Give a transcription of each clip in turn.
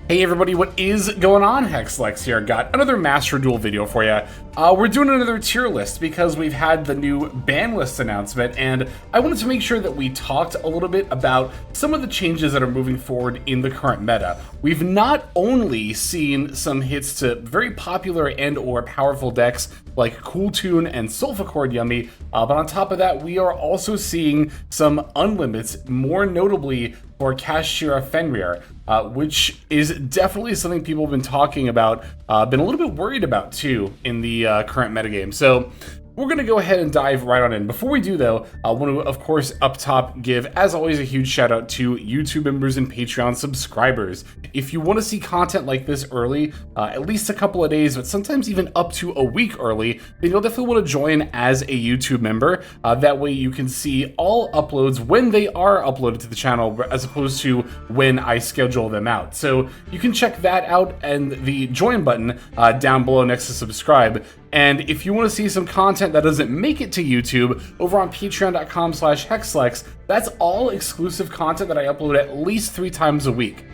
Hey everybody, what is going on? Hexlex here. Got another Master Duel video for you. We're doing another tier list because we've had the new ban list announcement, and I wanted to make sure that we talked a little bit about some of the changes that are moving forward in the current meta. We've not only seen some hits to very popular and or powerful decks like Cool Tune and Sulfur Yummy, but on top of that, we are also seeing some unlimits, more notably for Kashira Fenrir, which is definitely something people have been talking about, been a little bit worried about too in the current metagame. So we're going to go ahead and dive right on in. Before we do, though, I want to, of course, up top give, as always, a huge shout out to YouTube members and Patreon subscribers. If you want to see content like this early, at least a couple of days, but sometimes even up to a week early, then you'll definitely want to join as a YouTube member. That way you can see all uploads when they are uploaded to the channel, as opposed to when I schedule them out. So you can check that out and the join button down below next to subscribe. And if you want to see some content that doesn't make it to YouTube, over on patreon.com/hexlex, that's all exclusive content that I upload at least 3 times a week.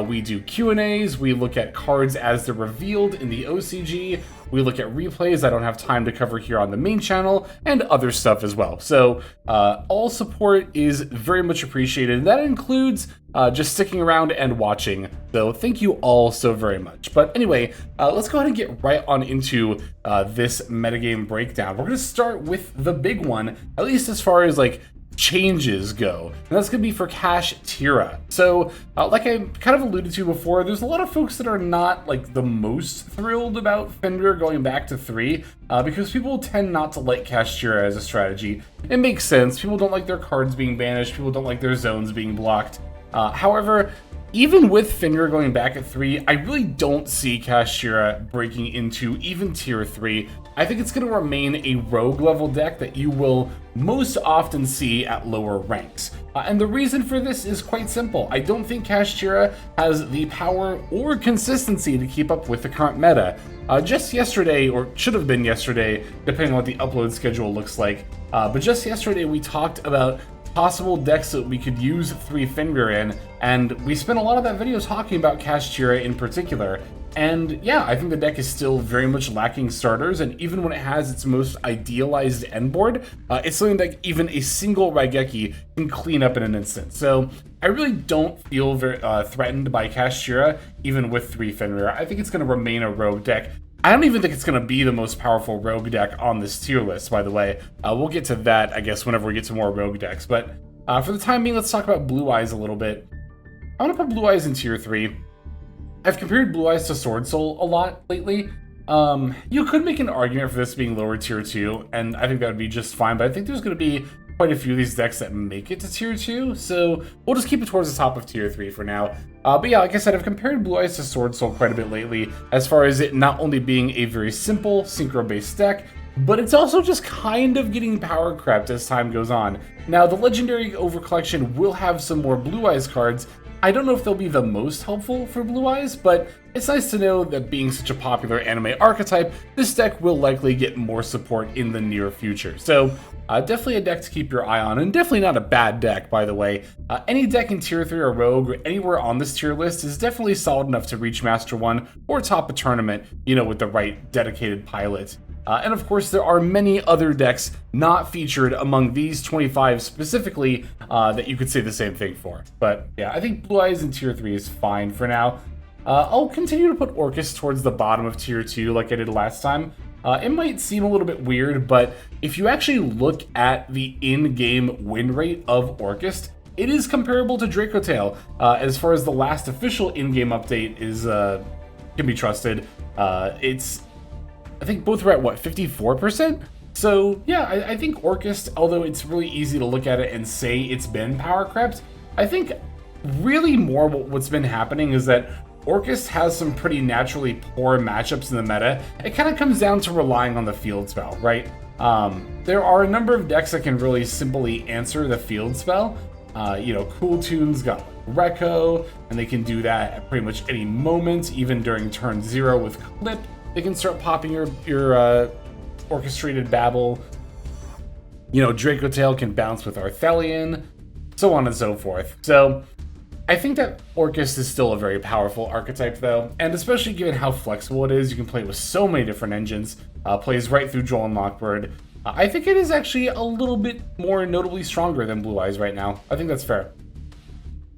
We do Q&As, we look at cards as they're revealed in the OCG, we look at replays I don't have time to cover here on the main channel, and other stuff as well. So all support is very much appreciated, and that includes just sticking around and watching. So thank you all so very much. But anyway, let's go ahead and get right on into this metagame breakdown. We're going to start with the big one, at least as far as like changes go, and that's going to be for Kashira. So like I kind of alluded to before, there's a lot of folks that are not like the most thrilled about Fenrir going back to 3 because people tend not to like Kashira as a strategy. It makes sense. People don't like their cards being banished, people don't like their zones being blocked. However, even with Fenrir going back at 3, I really don't see Kashira breaking into even tier 3. I think it's going to remain a rogue level deck that you will most often see at lower ranks. And the reason for this is quite simple. I don't think Kashira has the power or consistency to keep up with the current meta. Just yesterday, or should have been yesterday, depending on what the upload schedule looks like, but just yesterday we talked about possible decks that we could use 3 Fenrir in, and we spent a lot of that video talking about Kashira in particular. And yeah, I think the deck is still very much lacking starters, and even when it has its most idealized end board, it's something that even a single Raigeki can clean up in an instant. So I really don't feel very threatened by Kashira, even with 3 Fenrir. I think it's going to remain a rogue deck. I don't even think it's going to be the most powerful rogue deck on this tier list, by the way. We'll get to that, I guess, whenever we get to more rogue decks. But for the time being, let's talk about Blue-Eyes a little bit. I want to put Blue-Eyes in tier 3. I've compared Blue-Eyes to Sword Soul a lot lately. You could make an argument for this being lower tier 2, and I think that would be just fine, but I think there's going to be quite a few of these decks that make it to tier 2, so we'll just keep it towards the top of tier 3 for now. But yeah, like I said, I've compared Blue-Eyes to Sword Soul quite a bit lately, as far as it not only being a very simple synchro-based deck, but it's also just kind of getting power crept as time goes on. Now, the Legendary Overcollection will have some more Blue-Eyes cards. I don't know if they'll be the most helpful for Blue-Eyes, but it's nice to know that being such a popular anime archetype, this deck will likely get more support in the near future. So definitely a deck to keep your eye on, and definitely not a bad deck, by the way. Any deck in tier 3 or rogue or anywhere on this tier list is definitely solid enough to reach Master 1 or top a tournament, you know, with the right dedicated pilot. And of course, there are many other decks not featured among these 25 specifically that you could say the same thing for. But yeah, I think Blue-Eyes in tier 3 is fine for now. I'll continue to put Orcust towards the bottom of tier 2 like I did last time. It might seem a little bit weird, but if you actually look at the in-game win rate of Orcust, it is comparable to Dracotail. As far as the last official in-game update is can be trusted, I think both are at, what, 54%? So yeah, I think Orcust, although it's really easy to look at it and say it's been power crept, I think really more what's been happening is that Orcust has some pretty naturally poor matchups in the meta. It kind of comes down to relying on the field spell, right? There are a number of decks that can really simply answer the field spell. You know, Cool Tune's got Reco, and they can do that at pretty much any moment, even during turn 0 with Clip. They can start popping your orchestrated babble. You know, Dracotail can bounce with Arthelion, so on and so forth. So I think that Orcust is still a very powerful archetype though, and especially given how flexible it is, you can play it with so many different engines, plays right through Joel and Lockbird. I think it is actually a little bit more notably stronger than Blue-Eyes right now. I think that's fair.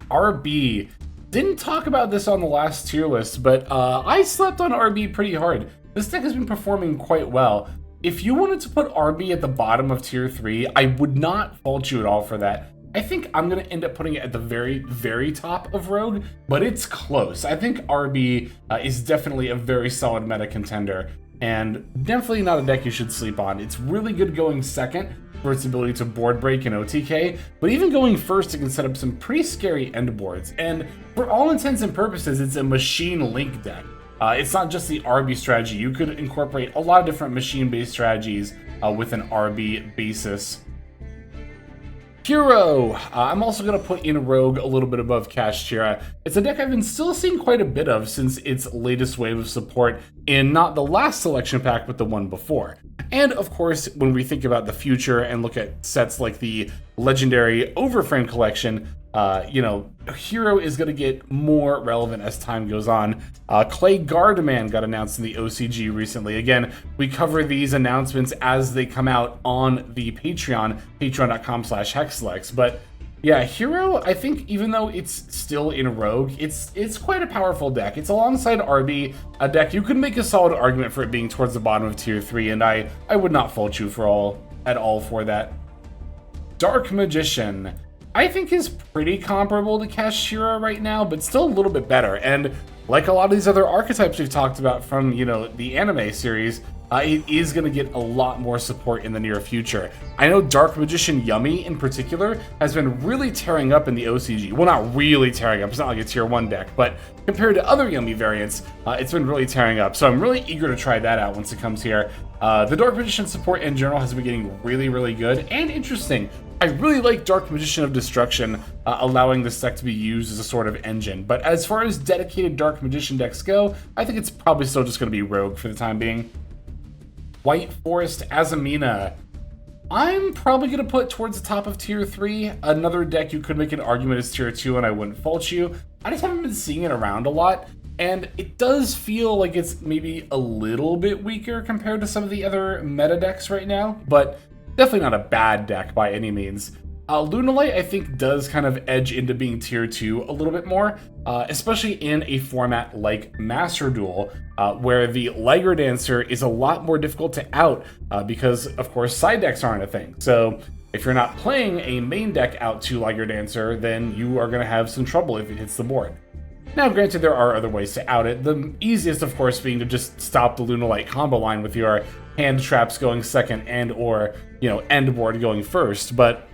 RB. Didn't talk about this on the last tier list, but I slept on RB pretty hard. This deck has been performing quite well. If you wanted to put RB at the bottom of tier 3, I would not fault you at all for that. I think I'm going to end up putting it at the very, very top of Rogue, but it's close. I think RB is definitely a very solid meta contender, and definitely not a deck you should sleep on. It's really good going second for its ability to board break and OTK, but even going first, it can set up some pretty scary end boards. And for all intents and purposes, it's a machine link deck. It's not just the RB strategy. You could incorporate a lot of different machine-based strategies with an RB basis. Hero! I'm also going to put in Rogue a little bit above Kashira. It's a deck I've been still seeing quite a bit of since its latest wave of support in not the last selection pack, but the one before. And of course, when we think about the future and look at sets like the legendary Overframe collection, Hero is going to get more relevant as time goes on. Clay Guardman got announced in the OCG recently. Again, we cover these announcements as they come out on the Patreon, patreon.com/hexlex. But yeah, Hero, I think even though it's still in Rogue, it's quite a powerful deck. It's alongside RB, a deck you could make a solid argument for it being towards the bottom of tier 3, and I would not fault you at all for that. Dark Magician, I think is pretty comparable to Kashira right now, but still a little bit better. And like a lot of these other archetypes we've talked about from, the anime series, it is going to get a lot more support in the near future. I know Dark Magician Yummy in particular has been really tearing up in the OCG. Well, not really tearing up, it's not like a tier 1 deck, but compared to other Yummy variants, it's been really tearing up. So I'm really eager to try that out once it comes here. The Dark Magician support in general has been getting really, really good and interesting. I really like Dark Magician of Destruction, allowing this deck to be used as a sort of engine. But as far as dedicated Dark Magician decks go, I think it's probably still just going to be Rogue for the time being. White Forest Azamina. I'm probably going to put towards the top of tier 3. Another deck you could make an argument is tier 2, and I wouldn't fault you. I just haven't been seeing it around a lot, and it does feel like it's maybe a little bit weaker compared to some of the other meta decks right now, but definitely not a bad deck by any means. Lunalight, I think, does kind of edge into being tier 2 a little bit more, especially in a format like Master Duel, where the Liger Dancer is a lot more difficult to out because, of course, side decks aren't a thing. So if you're not playing a main deck out to Liger Dancer, then you are going to have some trouble if it hits the board. Now, granted, there are other ways to out it. The easiest, of course, being to just stop the Lunalight combo line with your hand traps going second and or, end board going first, but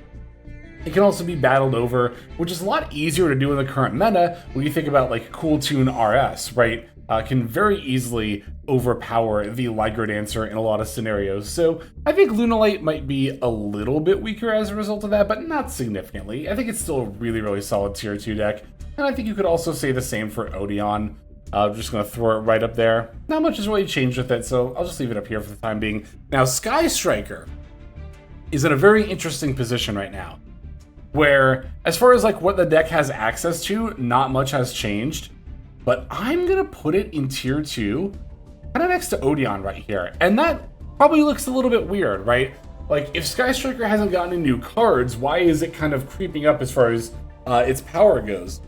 it can also be battled over, which is a lot easier to do in the current meta when you think about like Cool Tune RS, right? Can very easily overpower the Liger Dancer in a lot of scenarios. So I think Lunalight might be a little bit weaker as a result of that, but not significantly. I think it's still a really, really solid tier 2 deck. And I think you could also say the same for Odeon. I'm just going to throw it right up there. Not much has really changed with it, so I'll just leave it up here for the time being. Now, Sky Striker is in a very interesting position right now, where as far as like what the deck has access to, not much has changed, but I'm gonna put it in tier 2, kind of next to Odeon right here. And that probably looks a little bit weird, right? Like if Sky Striker hasn't gotten any new cards, why is it kind of creeping up as far as its power goes?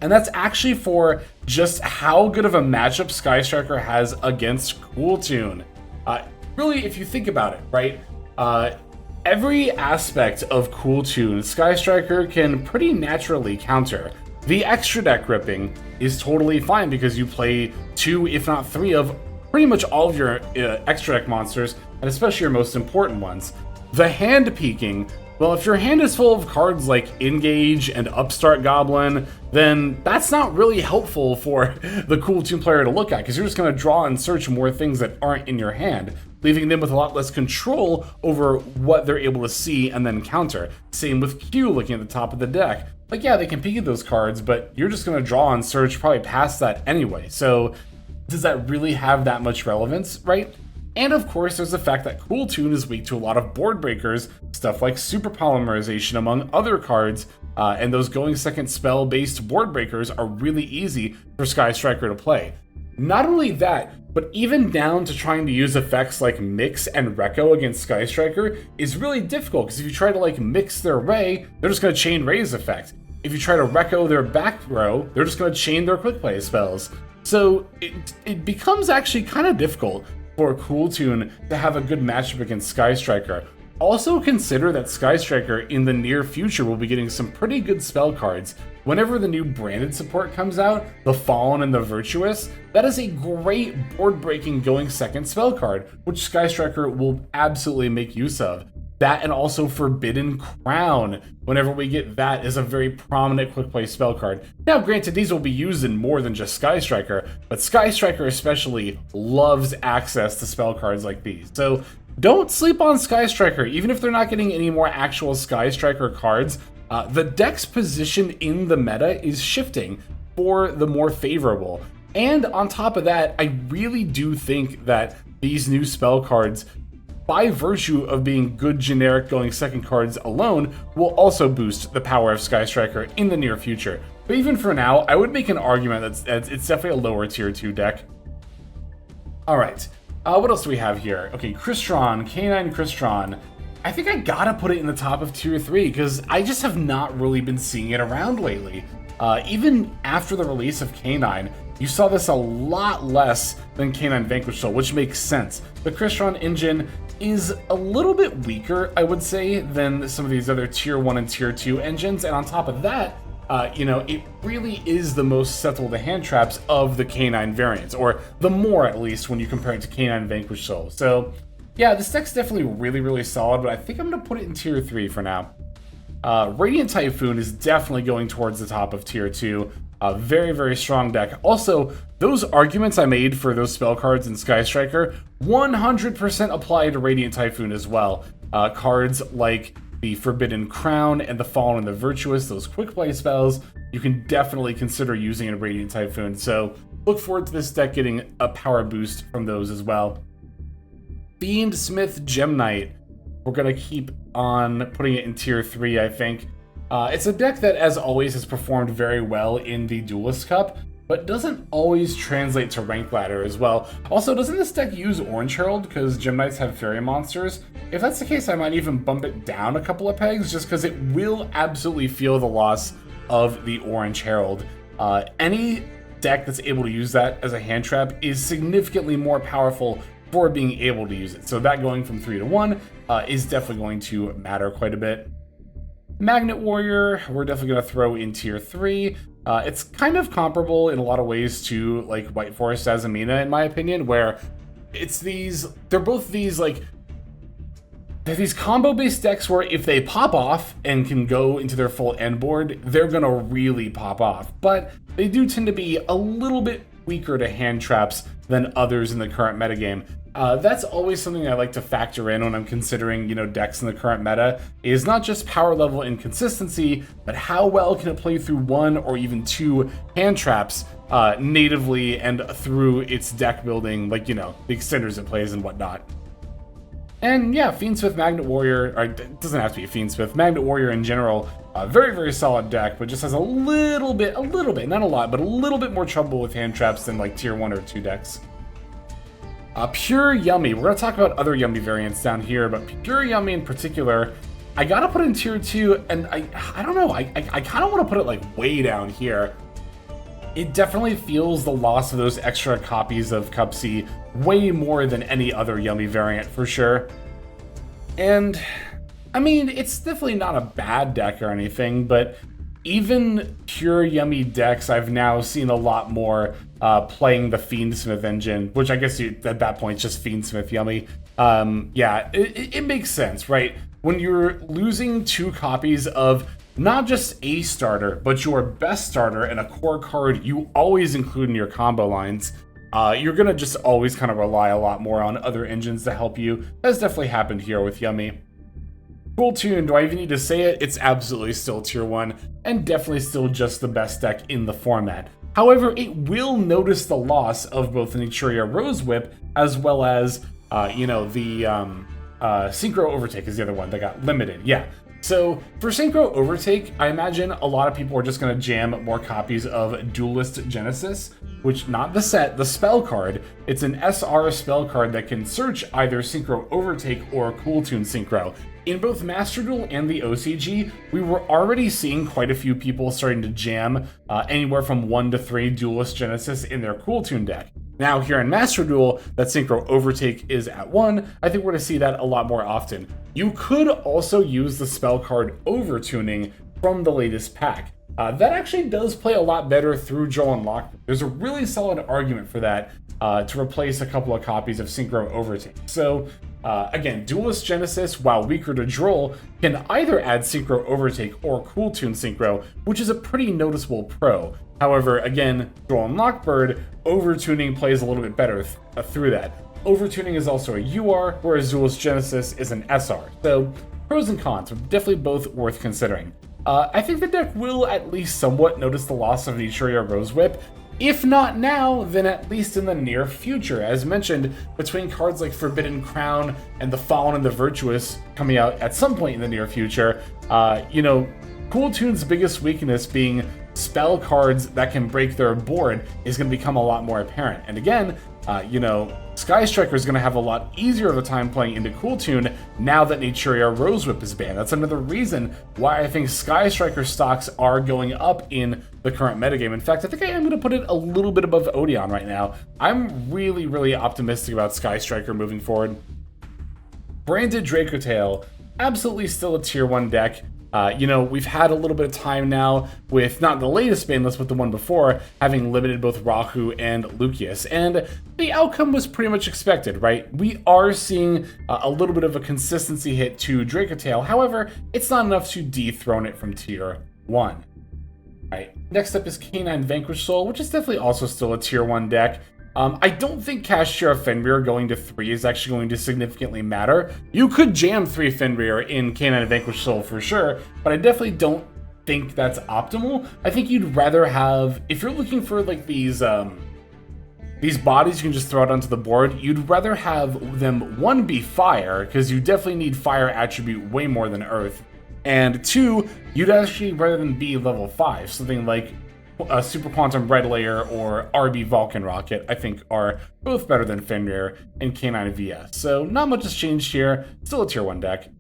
And that's actually for just how good of a matchup Sky Striker has against Cool Tune. Really, if you think about it, right? Every aspect of Cool Tune, Sky Striker can pretty naturally counter. The extra deck ripping is totally fine because you play 2, if not 3, of pretty much all of your extra deck monsters, and especially your most important ones. The hand peeking, well, if your hand is full of cards like Engage and Upstart Goblin, then that's not really helpful for the Cool Tune player to look at, because you're just going to draw and search more things that aren't in your hand, leaving them with a lot less control over what they're able to see and then counter. Same with Q looking at the top of the deck. Like, yeah, they can peek at those cards, but you're just going to draw and search probably past that anyway. So does that really have that much relevance, right? And of course, there's the fact that Cool Tune is weak to a lot of board breakers, stuff like Super Polymerization among other cards, and those going second spell-based board breakers are really easy for Sky Striker to play. Not only that, but even down to trying to use effects like Mix and Recco against Sky Striker is really difficult, because if you try to like mix their Ray, they're just going to chain Ray's effect. If you try to Recco their back row, they're just going to chain their quick play spells. So it becomes actually kind of difficult for Cool Tune to have a good matchup against Sky Striker. Also consider that Sky Striker in the near future will be getting some pretty good spell cards. Whenever the new branded support comes out, the Fallen and the Virtuous, that is a great board-breaking going second spell card, which Sky Striker will absolutely make use of. That and also Forbidden Crown, whenever we get that, is a very prominent quick play spell card. Now granted, these will be used in more than just Sky Striker, but Sky Striker especially loves access to spell cards like these. So don't sleep on Sky Striker, even if they're not getting any more actual Sky Striker cards. The deck's position in the meta is shifting for the more favorable. And on top of that, I really do think that these new spell cards, by virtue of being good generic going second cards alone, will also boost the power of Sky Striker in the near future. But even for now, I would make an argument that it's definitely a lower tier 2 deck. Alright, what else do we have here? Okay, Crystron, K9 Crystron. I think I gotta put it in the top of tier 3, because I just have not really been seeing it around lately. Even after the release of K9, you saw this a lot less than K9 Vanquish Soul, which makes sense. The Crystron engine is a little bit weaker, I would say, than some of these other tier 1 and tier 2 engines, and on top of that, it really is the most settled to hand traps of the K9 variants, or the more at least when you compare it to K9 Vanquish Soul. So yeah, this deck's definitely really, really solid, but I think I'm going to put it in tier 3 for now. Radiant Typhoon is definitely going towards the top of tier 2. A very, very strong deck. Also, those arguments I made for those spell cards in Sky Striker 100% apply to Radiant Typhoon as well. Cards like the Forbidden Crown and the Fallen and the Virtuous, those quick play spells, you can definitely consider using in Radiant Typhoon. So look forward to this deck getting a power boost from those as well. Fiendsmith Gem Knight. We're going to keep on putting it in tier 3, I think. It's a deck that, as always, has performed very well in the Duelist Cup, but doesn't always translate to Rank Ladder as well. Also, doesn't this deck use Orange Herald because Gem Knights have Fairy Monsters? If that's the case, I might even bump it down a couple of pegs, just because it will absolutely feel the loss of the Orange Herald. Any deck that's able to use that as a hand trap is significantly more powerful for being able to use it. So that going from 3 to 1 is definitely going to matter quite a bit. Magnet Warrior, we're definitely going to throw in tier 3. It's kind of comparable in a lot of ways to like White Forest Azamina, in my opinion, where it's they're both these combo-based decks where if they pop off and can go into their full end board, they're going to really pop off. But they do tend to be a little bit weaker to hand traps than others in the current metagame. That's always something I like to factor in when I'm considering, decks in the current meta, is not just power level and consistency, but how well can it play through 1 or even 2 hand traps natively and through its deck building, like, the extenders it plays and whatnot. And yeah, Fiendsmith Magnet Warrior, or it doesn't have to be a Fiendsmith, Magnet Warrior in general, very, very solid deck, but just has a little bit, not a lot, but a little bit more trouble with hand traps than like tier 1 or 2 decks. Pure Yummy. We're going to talk about other Yummy variants down here, but Pure Yummy in particular, I got to put in tier 2, and I don't know, I kind of want to put it like way down here. It definitely feels the loss of those extra copies of Cupsy way more than any other Yummy variant for sure. And I mean, it's definitely not a bad deck or anything, but even pure Yummy decks, I've now seen a lot more playing the Fiendsmith engine, which I guess at that point, just Fiendsmith Yummy. Yeah, it makes sense, right? When you're losing 2 copies of not just a starter, but your best starter and a core card you always include in your combo lines, you're going to just always kind of rely a lot more on other engines to help you. That's definitely happened here with Yummy. Cool Tune, do I even need to say it? It's absolutely still tier 1, and definitely still just the best deck in the format. However, it will notice the loss of both the Nichuria Rose Whip, as well as, the Synchro Overtake is the other one that got limited, yeah. So for Synchro Overtake, I imagine a lot of people are just going to jam more copies of Duelist Genesis, which, not the set, the spell card. It's an SR spell card that can search either Synchro Overtake or Cool Tune Synchro. In both Master Duel and the OCG, we were already seeing quite a few people starting to jam anywhere from 1 to 3 Duelist Genesis in their Cool Tune deck. Now here in Master Duel, that Synchro Overtake is at 1. I think we're going to see that a lot more often. You could also use the spell card Overtuning from the latest pack. That actually does play a lot better through Joel and Locke. There's a really solid argument for that to replace a couple of copies of Synchro Overtake. So again, Duelist Genesis, while weaker to Droll, can either add Synchro Overtake or Cool Tune Synchro, which is a pretty noticeable pro. However, again, Droll and Lockbird, Overtuning plays a little bit better through that. Overtuning is also a UR, whereas Duelist Genesis is an SR. So, pros and cons, but definitely both worth considering. I think the deck will at least somewhat notice the loss of Nichuria Rose Whip. If not now, then at least in the near future. As mentioned, between cards like Forbidden Crown and the Fallen and the Virtuous coming out at some point in the near future, Cool Tune's biggest weakness being spell cards that can break their board is going to become a lot more apparent. And again, Sky Striker is going to have a lot easier of a time playing into Cool Tune now that Nichuria Rose Whip is banned. That's another reason why I think Sky Striker stocks are going up in the current metagame. In fact, I think I am going to put it a little bit above Odeon right now. I'm really, really optimistic about Sky Striker moving forward. Branded Dracotail, absolutely still a tier 1 deck. We've had a little bit of time now with not the latest ban list, but the one before, having limited both Rahu and Lucius, and the outcome was pretty much expected, right? We are seeing a little bit of a consistency hit to Dracotail, however, it's not enough to dethrone it from tier 1. Alright, next up is Canine Vanquish Soul, which is definitely also still a tier 1 deck. I don't think Kashira Fenrir going to 3 is actually going to significantly matter. You could jam 3 Fenrir in Canine Vanquish Soul for sure, but I definitely don't think that's optimal. I think you'd rather have, if you're looking for like these bodies you can just throw out onto the board, you'd rather have them, 1, be fire, because you definitely need fire attribute way more than earth, and 2, you'd actually rather than be level 5, something like a Super Quantum Red Layer or RB Vulcan Rocket, I think are both better than Fenrir and K9 VS. So not much has changed here, still a tier 1 deck.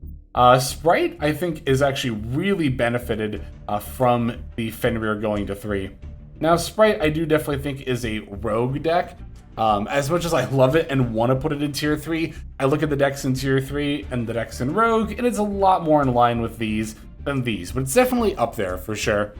Sprite, I think, is actually really benefited from the Fenrir going to 3. Now, Sprite, I do definitely think is a rogue deck. As much as I love it and want to put it in tier 3, I look at the decks in tier 3 and the decks in rogue, and it's a lot more in line with these than these, but it's definitely up there for sure.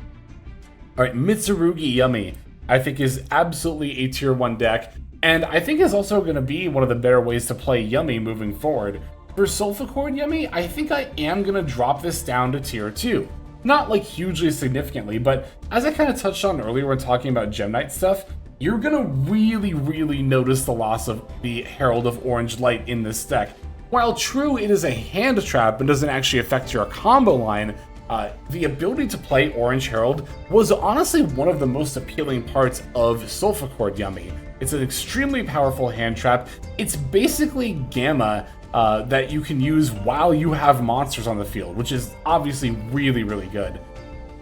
Alright, Mitsurugi Yummy, I think is absolutely a tier 1 deck, and I think is also going to be one of the better ways to play Yummy moving forward. For Sulfur Yummy, I think I am going to drop this down to tier 2. Not like hugely significantly, but as I kind of touched on earlier when talking about Gem Knight stuff, you're going to really notice the loss of the Herald of Orange Light in this deck. While true, it is a hand trap and doesn't actually affect your combo line, the ability to play Orange Herald was honestly one of the most appealing parts of Sulfur Yummy. It's an extremely powerful hand trap. It's basically Gamma that you can use while you have monsters on the field, which is obviously really good.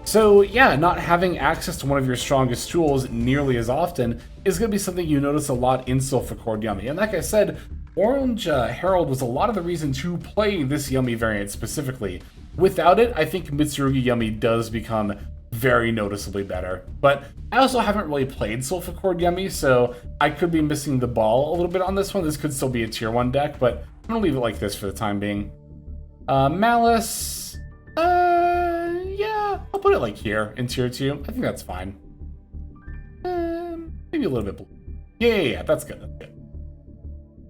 So yeah, not having access to one of your strongest tools nearly as often is going to be something you notice a lot in Sulfur Yummy. And like I said, Orange Herald was a lot of the reason to play this Yummy variant specifically. Without it, I think Mitsurugi Yummy does become very noticeably better. But I also haven't really played Sulfur Yummy, so I could be missing the ball a little bit on this one. This could still be a tier 1 deck, but I'm going to leave it like this for the time being. Malice, yeah, I'll put it like here in tier 2. I think that's fine. Maybe a little bit blue. Yeah, that's good.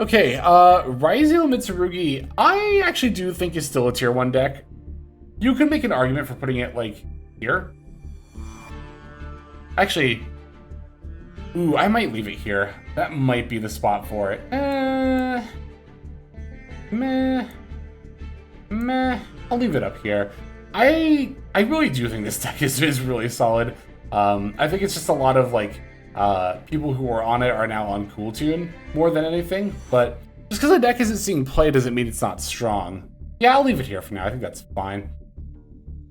Okay, Raizio Mitsurugi, I actually do think is still a tier 1 deck. You could make an argument for putting it, like, here. Actually, ooh, I might leave it here. That might be the spot for it. Meh. I'll leave it up here. I really do think this deck is really solid. I think it's just a lot of, like, people who are on it are now on Cool Tune more than anything. But just because the deck isn't seeing play doesn't mean it's not strong. Yeah, I'll leave it here for now. I think that's fine.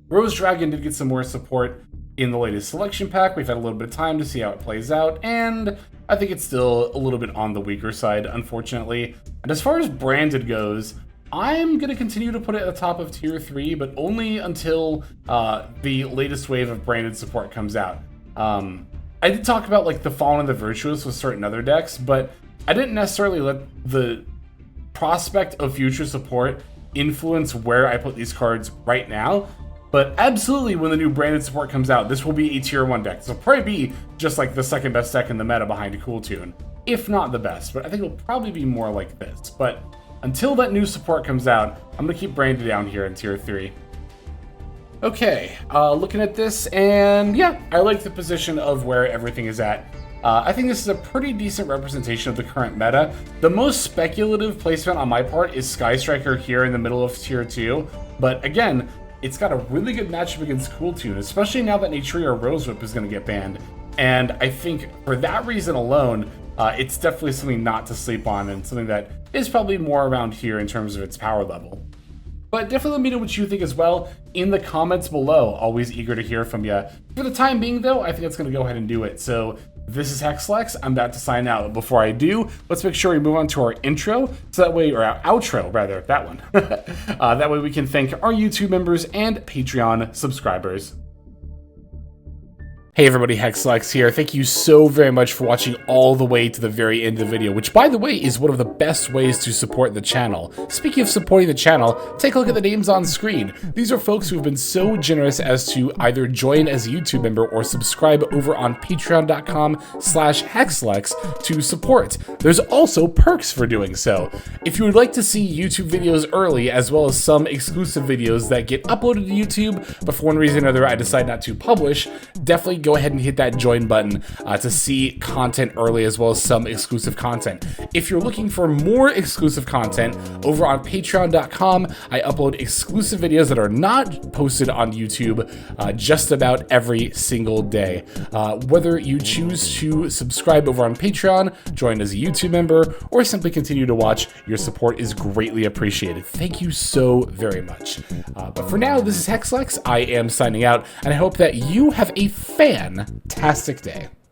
Rose Dragon did get some more support in the latest selection pack. We've had a little bit of time to see how it plays out, and I think it's still a little bit on the weaker side, unfortunately. And as far as branded goes, I'm going to continue to put it at the top of tier 3, but only until the latest wave of branded support comes out. I did talk about like the Fallen and the Virtuous with certain other decks, but I didn't necessarily let the prospect of future support influence where I put these cards right now. But absolutely, when the new branded support comes out, this will be a tier 1 deck. This will probably be just like the second best deck in the meta behind a Cool Tune, if not the best. But I think it'll probably be more like this. But until that new support comes out, I'm going to keep branded down here in tier 3. Okay, looking at this, and yeah, I like the position of where everything is at. I think this is a pretty decent representation of the current meta. The most speculative placement on my part is Sky Striker here in the middle of tier 2. But again, it's got a really good matchup against Cool Tune, especially now that Natria Rose Whip is going to get banned. And I think for that reason alone, it's definitely something not to sleep on, and something that is probably more around here in terms of its power level. But definitely let me know what you think as well in the comments below. Always eager to hear from you. For the time being, though, I think that's going to go ahead and do it. So this is Hexlex. I'm about to sign out. But before I do, let's make sure we move on to our intro. So that way, or our outro, rather, that one. That way we can thank our YouTube members and Patreon subscribers. Hey everybody, Hexlex here. Thank you so very much for watching all the way to the very end of the video, which by the way is one of the best ways to support the channel. Speaking of supporting the channel, take a look at the names on screen. These are folks who have been so generous as to either join as a YouTube member or subscribe over on patreon.com/Hexlex to support. There's also perks for doing so. If you would like to see YouTube videos early, as well as some exclusive videos that get uploaded to YouTube, but for one reason or another I decide not to publish, definitely go ahead and hit that join button to see content early, as well as some exclusive content. If you're looking for more exclusive content, over on patreon.com, I upload exclusive videos that are not posted on YouTube just about every single day. Whether you choose to subscribe over on Patreon, join as a YouTube member, or simply continue to watch, your support is greatly appreciated. Thank you so very much. But for now, this is Hexlex. I am signing out, and I hope that you have a fantastic day.